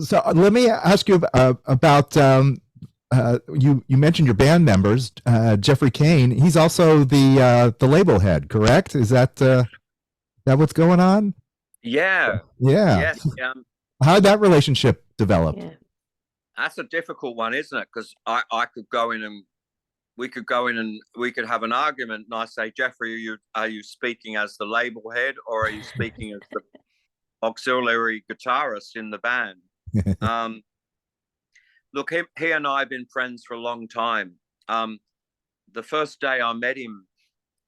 So let me ask you about you mentioned your band members, Jeffrey Cain. He's also the label head, correct? Is that what's going on? Yeah, Yeah. yes. How did that relationship develop? Yeah. That's a difficult one, isn't it? Because I could go in and we could go in and we could have an argument, and I say, Jeffrey, are you speaking as the label head or are you speaking as the auxiliary guitarist in the band? Um, Look, he and I have been friends for a long time. The first day I met him,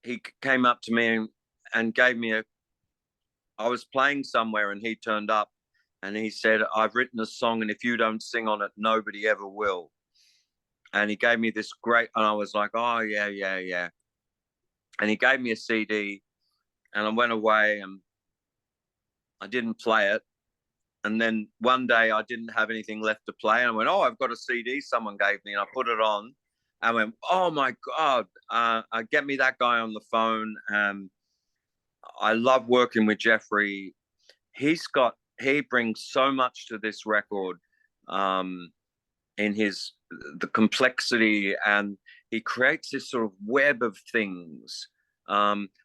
he came up to me and gave me a. I was playing somewhere and he turned up and he said, I've written a song and if you don't sing on it, nobody ever will. And he gave me this great, and I was like, oh, yeah, yeah, yeah. And he gave me a CD and I went away and I didn't play it. And then one day I didn't have anything left to play. And I went, oh, I've got a CD someone gave me. And I put it on. I went, oh, my God, get me that guy on the phone. I love working with Jeffrey. He brings so much to this record in the complexity, and he creates this sort of web of things.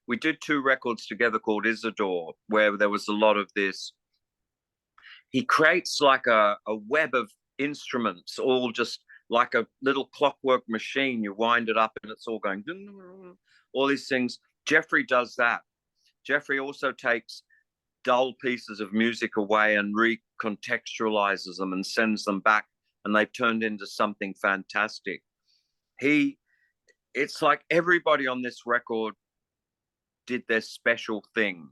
We did 2 records together called Isidore, where there was a lot of this. He creates like a web of instruments, all just like a little clockwork machine. You wind it up and it's all going, all these things. Jeffrey does that. Jeffrey also takes dull pieces of music away and recontextualizes them and sends them back, and they've turned into something fantastic. It's like everybody on this record did their special thing.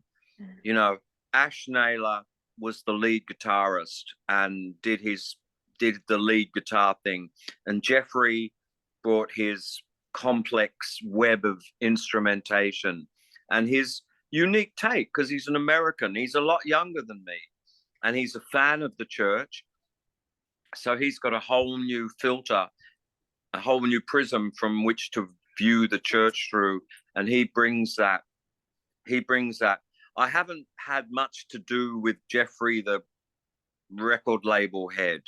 You know, Ash Naylor was the lead guitarist and did the lead guitar thing, and Jeffrey brought his complex web of instrumentation and his unique take, because he's an American. He's a lot younger than me and he's a fan of the church, so he's got a whole new filter, a whole new prism from which to view the church through, and he brings that. I haven't had much to do with Jeffrey, the record label head.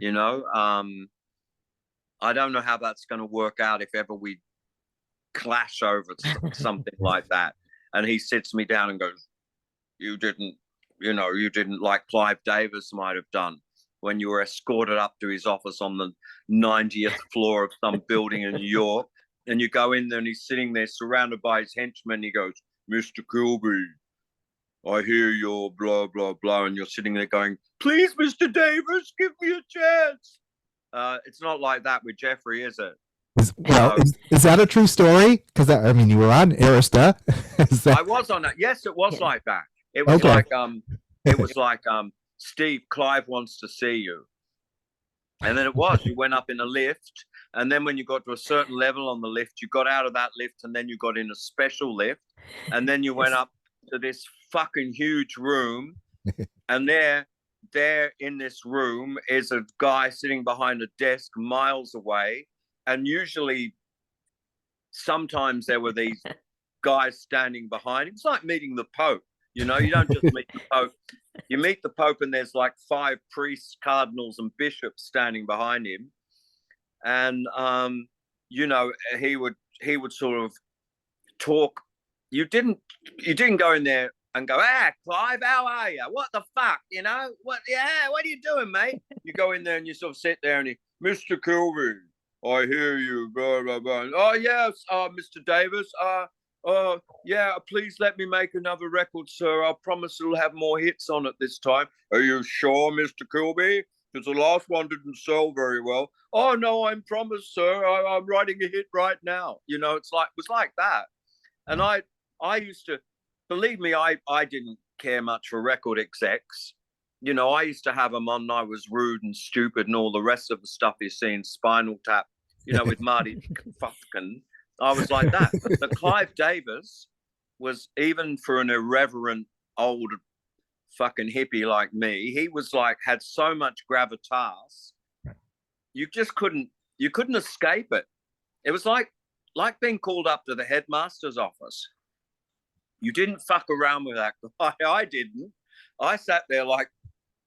You know, I don't know how that's going to work out if ever we clash over something like that. And he sits me down and goes, you didn't like Clive Davis might have done when you were escorted up to his office on the 90th floor of some building in New York. And you go in there and he's sitting there surrounded by his henchmen. He goes, Mr. Kilbey, I hear your blah, blah, blah. And you're sitting there going, please, Mr. Davis, give me a chance. It's not like that with Jeffrey, is it? Is that a true story? Because I mean, you were on Arista. I was on that. Yes, it was like that. It was like Steve, Clive wants to see you. And then you went up in a lift, and then when you got to a certain level on the lift, you got out of that lift, and then you got in a special lift, and then you went up to this fucking huge room, and there in this room is a guy sitting behind a desk miles away, and usually sometimes there were these guys standing behind him. It's like meeting the Pope. You know, you don't just meet the Pope. You meet the Pope and there's like 5 priests, cardinals, and bishops standing behind him. And you know, he would sort of talk. You didn't go in there and go, Clive, how are you? What the fuck? You know, what are you doing, mate? You go in there and you sort of sit there and Mr. Kilbey, I hear you, blah, blah, blah. Oh, yes, Mr. Davis, yeah, please let me make another record, sir. I promise it'll have more hits on it this time. Are you sure, Mr. Kilbey? Because the last one didn't sell very well. Oh, no, I promise, sir. I'm writing a hit right now. You know, it was like that. And I used to, believe me, I didn't care much for record execs. You know, I used to have them on. I was rude and stupid and all the rest of the stuff you see in Spinal Tap, you know, with Marty fucking. I was like that. But Clive Davis was, even for an irreverent old fucking hippie like me, he was like, had so much gravitas. You just couldn't escape it. It was like being called up to the headmaster's office. You didn't fuck around with that guy. I didn't. I sat there like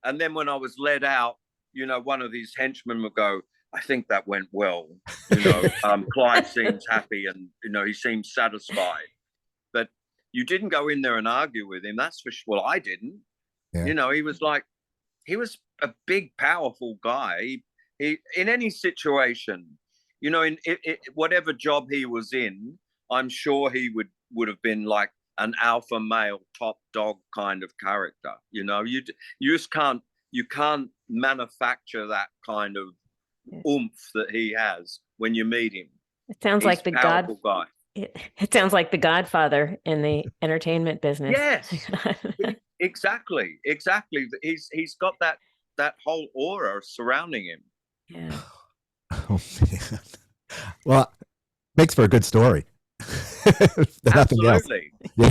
And then when I was led out, you know, one of these henchmen would go, I think that went well. You know, Clive seems happy and, you know, he seems satisfied. But you didn't go in there and argue with him. That's for sure. Well, I didn't. Yeah. You know, he was a big, powerful guy. He in any situation, you know, in whatever job he was in, I'm sure he would have been like an alpha male, top dog kind of character. You know, you just can't manufacture that kind of oomph that he has when you meet him. It sounds like the guy. It sounds like the Godfather in the entertainment business. Yes, exactly. He's got that whole aura surrounding him. Yeah. Oh man. Well, makes for a good story. Nothing else. Absolutely.